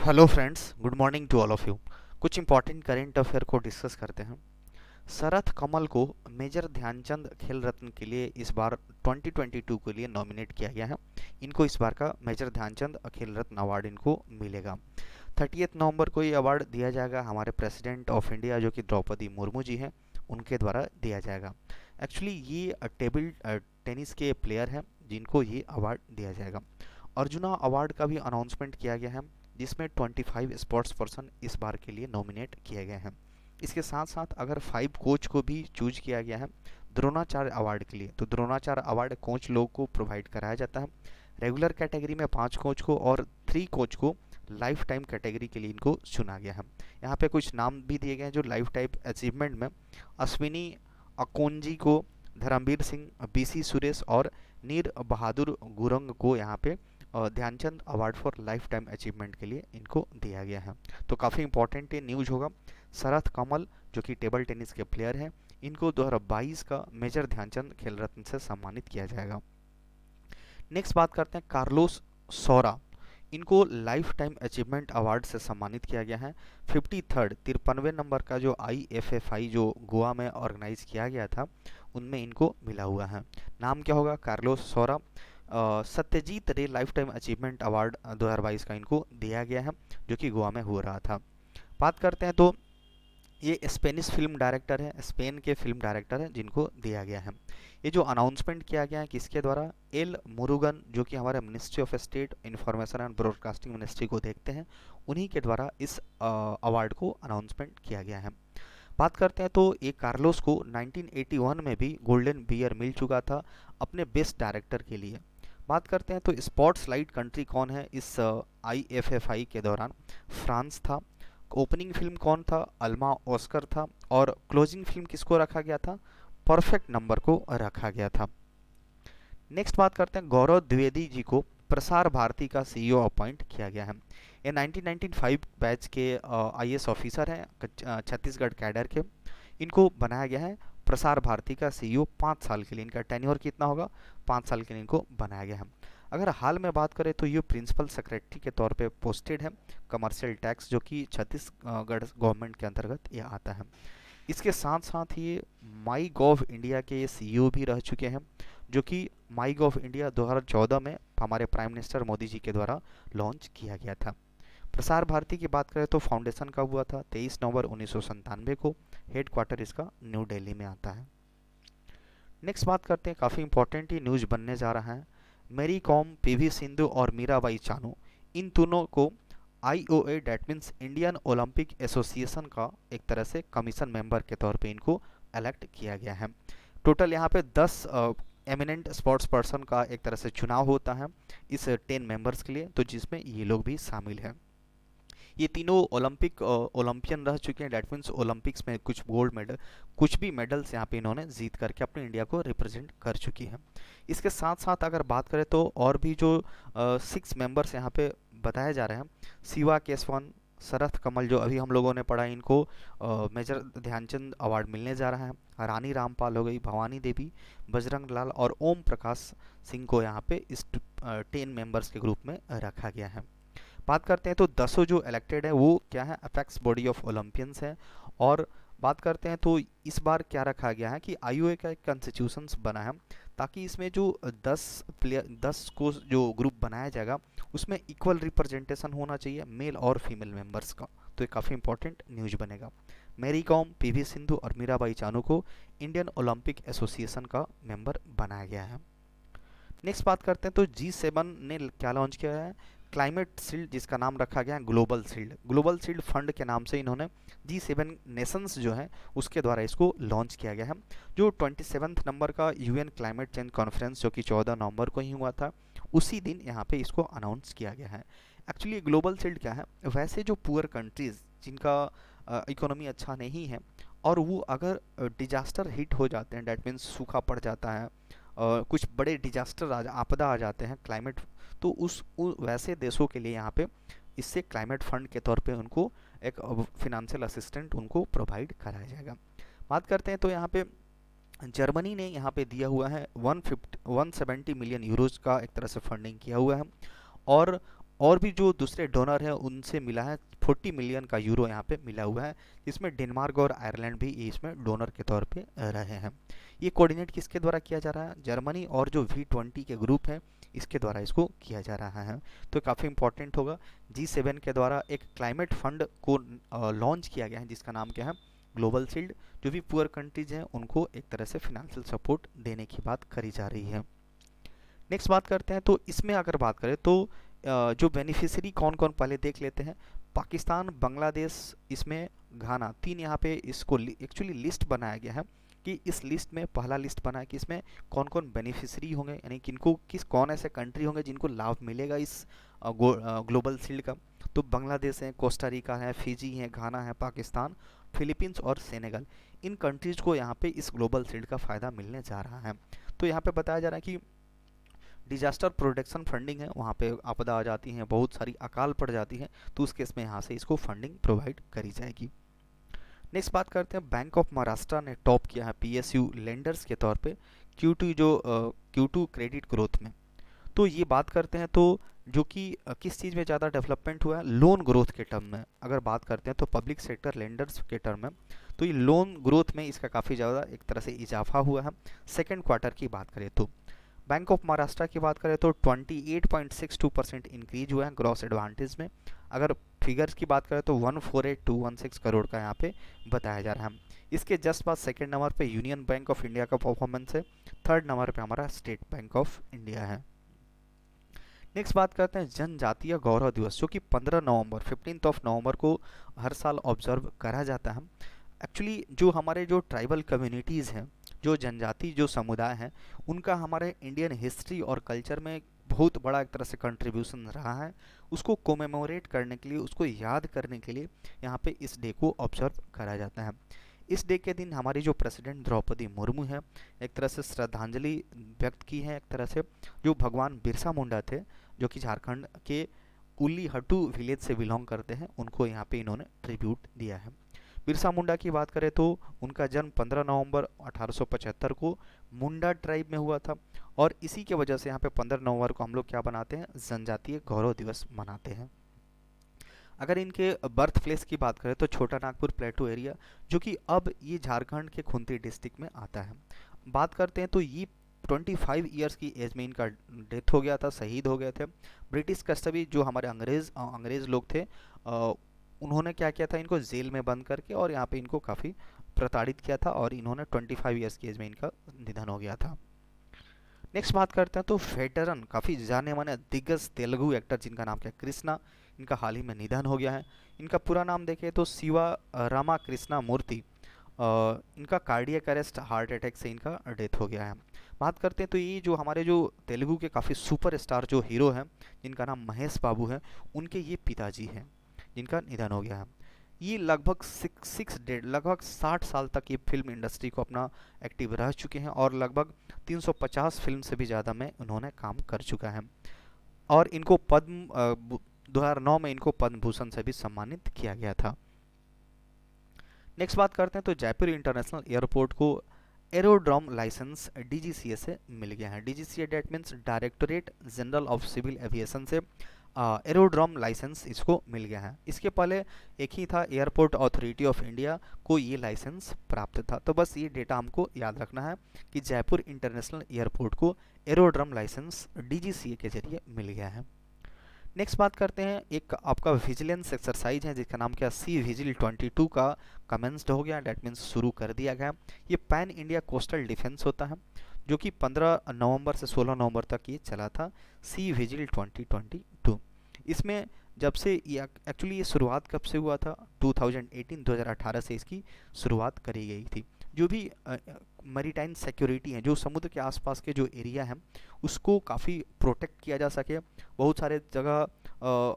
Hello friends, good morning to all of you. कुछ important current affair को discuss करते हैं। शरथ कमल को मेजर ध्यानचंद खेल रत्न के लिए इस बार 2022 के लिए नॉमिनेट किया गया है। इनको इस बार का मेजर ध्यानचंद खेल रत्न अवार्ड इनको मिलेगा। 30 नवंबर को ये अवार्ड दिया जाएगा हमारे प्रेसिडेंट ऑफ इंडिया जो कि द्रौपदी मुर्मू जी हैं, उनके द्वारा दिया जाएगा। एक्चुअली ये टेबल टेनिस के प्लेयर हैं जिनको ये अवार्ड दिया जाएगा। अर्जुना अवार्ड का भी अनाउंसमेंट किया गया है जिसमें 25 स्पोर्ट्स पर्सन इस बार के लिए नॉमिनेट किए गए हैं। इसके साथ साथ अगर 5 कोच को भी चूज किया गया है द्रोणाचार्य अवार्ड के लिए, तो द्रोणाचार्य अवार्ड कोच लोग को प्रोवाइड कराया जाता है। रेगुलर कैटेगरी में 5 कोच को और 3 कोच को लाइफ टाइम कैटेगरी के लिए इनको चुना गया है। यहाँ पे कुछ नाम भी दिए गए हैं जो लाइफ टाइम अचीवमेंट में अश्विनी अकोनजी को, धर्मवीर सिंह, बीसी सुरेश और नीर बहादुर गुरंग को यहाँ पे Dhyan Chand award for lifetime achievement के लिए इनको दिया गया है। तो काफ़ी इंपॉर्टेंट ये न्यूज होगा। शरथ कमल जो कि टेबल टेनिस के प्लेयर हैं, इनको 2022 का मेजर ध्यानचंद खेल रत्न से सम्मानित किया जाएगा। नेक्स्ट बात करते हैं कार्लोस सौरा। इनको लाइफ टाइम अचीवमेंट अवार्ड से सम्मानित किया गया है। 53 नंबर का जो IFFI जो गोवा में ऑर्गेनाइज किया गया था उनमें इनको मिला हुआ है। नाम क्या होगा? कार्लोस सौरा। सत्यजीत रे लाइफ टाइम अचीवमेंट अवार्ड 2022 का इनको दिया गया है जो कि गोवा में हो रहा था। बात करते हैं तो ये स्पेनिश फिल्म डायरेक्टर है, स्पेन के फिल्म डायरेक्टर हैं जिनको दिया गया है। ये जो अनाउंसमेंट किया गया है किसके द्वारा? एल मुरुगन जो कि हमारे ministry of state information and broadcasting ministry को देखते हैं, उन्हीं के द्वारा इस अवार्ड को अनाउंसमेंट किया गया है। बात करते हैं तो ये कार्लोस को 1981 में भी गोल्डन बियर मिल चुका था अपने बेस्ट डायरेक्टर के लिए। बात करते हैं तो स्पॉट्स लाइट कंट्री कौन है इस IFFI के दौरान? फ्रांस था। ओपनिंग फिल्म कौन था? अल्मा ऑस्कर था। और क्लोजिंग फिल्म किसको रखा गया था? परफेक्ट नंबर को रखा गया था। नेक्स्ट बात करते हैं गौरव द्विवेदी जी को प्रसार भारती का CEO अपॉइंट किया गया है। ये 1995 बैच के IAS ऑफिसर हैं छत्तीसगढ़ कैडर के। इनको बनाया गया है प्रसार भारती का CEO 5 साल के लिए। इनका टेन्योर कितना होगा? 5 साल के लिए इनको बनाया गया है। अगर हाल में बात करें तो ये प्रिंसिपल सेक्रेटरी के तौर पे पोस्टेड है कमर्शियल टैक्स जो कि छत्तीसगढ़ गवर्नमेंट के अंतर्गत ये आता है। इसके साथ साथ ये माई गॉव इंडिया के CEO भी रह चुके हैं जो कि माई गॉव इंडिया 2014 में हमारे प्राइम मिनिस्टर मोदी जी के द्वारा लॉन्च किया गया था। प्रसार भारती की बात करें तो फाउंडेशन कब हुआ था? 23 नवंबर 1997 को। हेड क्वार्टर इसका न्यू दिल्ली में आता है। नेक्स्ट बात करते हैं, काफ़ी इंपॉर्टेंट ये न्यूज बनने जा रहा है। मेरी कॉम, PV सिंधु और मीराबाई चानू, इन दोनों को IOA that means Indian Olympic association का एक तरह से कमीशन मेंबर के तौर पे इनको इलेक्ट किया गया है। टोटल यहाँ पे 10 एमिनेंट स्पोर्ट्स पर्सन का एक तरह से चुनाव होता है इस 10 मेंबर्स के लिए, तो जिसमें ये लोग भी शामिल हैं। ये तीनों ओलंपियन रह चुके हैं, डेट मीन्स ओलंपिक्स में कुछ गोल्ड मेडल, कुछ भी मेडल्स यहाँ पे इन्होंने जीत करके अपने इंडिया को रिप्रेजेंट कर चुकी हैं। इसके साथ साथ अगर बात करें तो और भी जो 6 मेंबर्स यहाँ पे बताए जा रहे हैं, शिवा केसवन, शरथ कमल जो अभी हम लोगों ने पढ़ा, इनको मेजर ध्यानचंद अवार्ड मिलने जा रहा है। रानी रामपाल हो गई, भवानी देवी, बजरंग लाल और ओम प्रकाश सिंह को यहाँ पे इस 10 मेंबर्स के ग्रुप में रखा गया है। बात करते हैं तो 10 जो इलेक्टेड है वो क्या है? अपेक्स बॉडी ऑफ ओलंपियंस है। और बात करते हैं तो इस बार क्या रखा गया है कि IOA का एक कॉन्स्टिट्यूशन बना है ताकि इसमें जो 10 को जो ग्रुप बनाया जाएगा उसमें इक्वल रिप्रेजेंटेशन होना चाहिए मेल और फीमेल मेंबर्स का। तो ये काफ़ी इंपॉर्टेंट न्यूज बनेगा। मैरी कॉम, PV सिंधु और मीराबाई चानू को इंडियन ओलंपिक एसोसिएशन का मेंबर बनाया गया है। नेक्स्ट बात करते हैं तो G7 ने क्या लॉन्च किया है? क्लाइमेट शील्ड, जिसका नाम रखा गया है global shield. Global shield fund के नाम से इन्होंने G7 नेशंस जो है उसके द्वारा इसको लॉन्च किया गया है। जो 27 नंबर का UN क्लाइमेट चेंज कॉन्फ्रेंस जो कि 14 नवंबर को ही हुआ था, उसी दिन यहाँ पे इसको अनाउंस किया गया है। एक्चुअली ग्लोबल शील्ड क्या है? वैसे जो पुअर कंट्रीज जिनका इकोनॉमी अच्छा नहीं है और वो अगर डिजास्टर हिट हो जाते हैं, डेट मीन्स सूखा पड़ जाता है, कुछ बड़े डिजास्टर आपदा आ जाते हैं क्लाइमेट, तो वैसे देशों के लिए यहाँ पे इससे क्लाइमेट फंड के तौर पे उनको एक फिनेंशियल असिस्टेंट उनको प्रोवाइड कराया जाएगा। बात करते हैं तो यहाँ पे जर्मनी ने यहाँ पे दिया हुआ है 170 मिलियन यूरोज का एक तरह से फंडिंग किया हुआ है। और और भी जो दूसरे डोनर हैं उनसे मिला है 40 मिलियन का यूरो यहाँ पे मिला हुआ है, जिसमें डेनमार्क और आयरलैंड भी इसमें डोनर के तौर पे रहे हैं। ये कोऑर्डिनेट किसके द्वारा किया जा रहा है? जर्मनी और जो V20 के ग्रुप हैं इसके द्वारा इसको किया जा रहा है। तो काफ़ी इंपॉर्टेंट होगा। G7 के द्वारा एक क्लाइमेट फंड को लॉन्च किया गया है जिसका नाम क्या है? Global shield. जो भी पुअर कंट्रीज हैं उनको एक तरह से फिनेंशियल सपोर्ट देने की बात करी जा रही है। नेक्स्ट बात करते हैं, तो इसमें अगर बात करें तो जो बेनिफिशियरी कौन कौन पहले देख लेते हैं। पाकिस्तान, बांग्लादेश, इसमें घाना, तीन यहाँ पे इसको एक्चुअली लिस्ट बनाया गया है कि इस लिस्ट में पहला लिस्ट बना है कि इसमें कौन कौन बेनिफिशियरी होंगे, यानी किनको कौन ऐसे कंट्री होंगे जिनको लाभ मिलेगा इस ग्लोबल शील्ड का। तो बांग्लादेश है, कोस्टा रिका है, फिजी है, घाना है, पाकिस्तान, फिलीपींस और सेनेगल, इन कंट्रीज को यहाँ पे इस ग्लोबल शील्ड का फ़ायदा मिलने जा रहा है। तो यहाँ पे बताया जा रहा है कि डिजास्टर प्रोटेक्शन फंडिंग है, वहाँ पे आपदा आ जाती है, बहुत सारी अकाल पड़ जाती है, तो उस केस में यहाँ से इसको फंडिंग प्रोवाइड करी जाएगी। नेक्स्ट बात करते हैं, बैंक ऑफ महाराष्ट्र ने टॉप किया है PSU लेंडर्स के तौर पे Q2 क्रेडिट ग्रोथ में। तो ये बात करते हैं तो जो कि किस चीज़ में ज़्यादा डेवलपमेंट हुआ है? लोन ग्रोथ के टर्म में अगर बात करते हैं तो पब्लिक सेक्टर लेंडर्स के टर्म में, तो ये लोन ग्रोथ में इसका काफ़ी ज़्यादा एक तरह से इजाफा हुआ है। सेकेंड क्वार्टर की बात करें तो बैंक ऑफ महाराष्ट्र की बात करें तो 28.62% इंक्रीज हुआ है ग्रॉस एडवांटेज में। अगर फिगर्स की बात करें तो 148,216 करोड़ का यहाँ पे बताया जा रहा है। इसके जस्ट बाद सेकेंड नंबर पे यूनियन बैंक ऑफ इंडिया का परफॉर्मेंस है, थर्ड नंबर पे हमारा स्टेट बैंक ऑफ इंडिया है। नेक्स्ट बात करते हैं जनजातीय गौरव दिवस, जो कि 15 नवंबर को हर साल ऑब्जर्व करा जाता है। एक्चुअली जो हमारे जो ट्राइबल कम्युनिटीज़ हैं, जो जनजाति जो समुदाय हैं, उनका हमारे इंडियन हिस्ट्री और कल्चर में बहुत बड़ा एक तरह से कंट्रीब्यूशन रहा है। उसको कोमेमोरेट करने के लिए, उसको याद करने के लिए यहाँ पे इस डे को ऑब्जर्व करा जाता है। इस डे के दिन हमारी जो प्रेसिडेंट द्रौपदी मुर्मू है, एक तरह से श्रद्धांजलि व्यक्त की है। एक तरह से जो भगवान बिरसा मुंडा थे, जो कि झारखंड के उलीहट्टू विलेज से बिलोंग करते हैं, उनको यहाँ पे इन्होंने ट्रिब्यूट दिया है। बिरसा मुंडा की बात करें तो उनका जन्म 15 नवंबर 1875 को मुंडा ट्राइब में हुआ था, और इसी के वजह से यहाँ पे 15 नवंबर को हम लोग क्या बनाते हैं? जनजातीय गौरव दिवस मनाते हैं। अगर इनके बर्थ प्लेस की बात करें तो छोटा नागपुर प्लेटू एरिया, जो कि अब ये झारखंड के खुंती डिस्ट्रिक्ट में आता है। बात करते हैं तो ये 25 ईयर्स की एज में इनका डेथ हो गया था, शहीद हो गए थे। ब्रिटिश कस्टडी जो हमारे अंग्रेज़ लोग थे, उन्होंने क्या किया था? इनको जेल में बंद करके और यहाँ पे इनको काफ़ी प्रताड़ित किया था, और इन्होंने 25 ईयर्स की एज में इनका निधन हो गया था। नेक्स्ट बात करते हैं तो वेटरन, काफ़ी जाने माने दिग्गज तेलुगु एक्टर जिनका नाम क्या है? कृष्णा, इनका हाल ही में निधन हो गया है। इनका पूरा नाम देखें तो शिवा रामा कृष्णा मूर्ति। इनका कार्डियक अरेस्ट, हार्ट अटैक से इनका डेथ हो गया है। बात करते हैं तो ये जो हमारे जो तेलुगु के काफ़ी सुपर स्टार जो हीरो हैं, जिनका नाम महेश बाबू है, उनके ये पिताजी हैं जिनका निधन हो गया है। ये लगभग 60 साल तक ये फिल्म इंडस्ट्री को अपना एक्टिव रह चुके हैं, और लगभग 350 फिल्म से भी ज़्यादा में उन्होंने काम कर चुका है। और इनको 2009 में इनको पद्म भूषण से भी सम्मानित किया गया था। नेक्स्ट बात करते हैं तो जयपुर इंटरनेशनल एयरपोर्ट को एरोड्रोम लाइसेंस DGCA से मिल गया है। DGCA that means directorate general of civil aviation से एरोड्रोम लाइसेंस इसको मिल गया है। इसके पहले एक ही था, एयरपोर्ट अथॉरिटी ऑफ इंडिया को ये लाइसेंस प्राप्त था। तो बस ये डेटा हमको याद रखना है कि जयपुर इंटरनेशनल एयरपोर्ट को एरोड्रोम लाइसेंस DGCA के जरिए मिल गया है। नेक्स्ट बात करते हैं, एक आपका विजिलेंस एक्सरसाइज है जिसका नाम क्या? सी विजिल 22 का कमेंस्ड हो गया, डेट मीन्स शुरू कर दिया गया। ये पैन इंडिया कोस्टल डिफेंस होता है, जो कि 15 नवंबर से 16 नवंबर तक ये चला था, सी विजिल 2022। इसमें जब से एक्चुअली ये शुरुआत कब से हुआ था? 2018 से इसकी शुरुआत करी गई थी। जो भी मैरीटाइम सिक्योरिटी है, जो समुद्र के आसपास के जो एरिया हैं, उसको काफ़ी प्रोटेक्ट किया जा सके। बहुत सारे जगह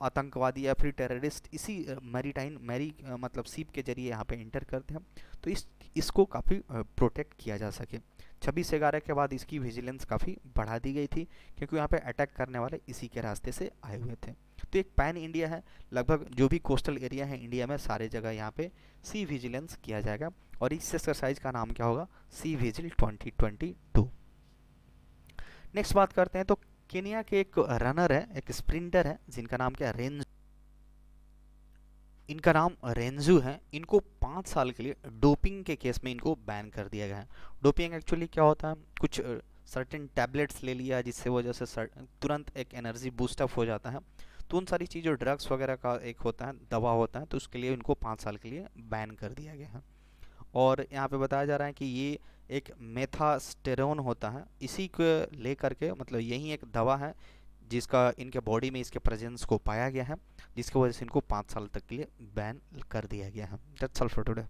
आतंकवादी या फिर टेररिस्ट इसी मतलब सीप के जरिए यहाँ पे इंटर करते हैं, तो इसको काफ़ी प्रोटेक्ट किया जा सके। 26/11 के बाद इसकी विजिलेंस काफ़ी बढ़ा दी गई थी, क्योंकि यहाँ पे अटैक करने वाले इसी के रास्ते से आए हुए थे। तो एक पैन इंडिया है, लगभग जो भी कोस्टल एरिया है इंडिया में सारे जगह यहाँ पे सी विजिलेंस किया जाएगा, और इस एक्सरसाइज का नाम क्या होगा? C vigil 2022। नेक्स्ट बात करते हैं तो केनिया के एक रनर है, एक स्प्रिंटर है जिनका नाम क्या है, इनका नाम रेंजू है। इनको 5 साल के लिए डोपिंग के केस में इनको बैन कर दिया गया है। डोपिंग एक्चुअली क्या होता है, कुछ सर्टेन टैबलेट्स ले लिया जिससे वजह से तुरंत एक एनर्जी बूस्टअप हो जाता है। तो उन सारी चीज़ों, ड्रग्स वगैरह का एक होता है, दवा होता है, तो उसके लिए इनको 5 साल के लिए बैन कर दिया गया है। और यहाँ पे बताया जा रहा है कि ये एक मेथास्टेरोन होता है, इसी को लेकर के, मतलब यही एक दवा है जिसका इनके बॉडी में इसके प्रेजेंस को पाया गया है, जिसकी वजह से इनको 5 साल तक के लिए बैन कर दिया गया है। That's all for today.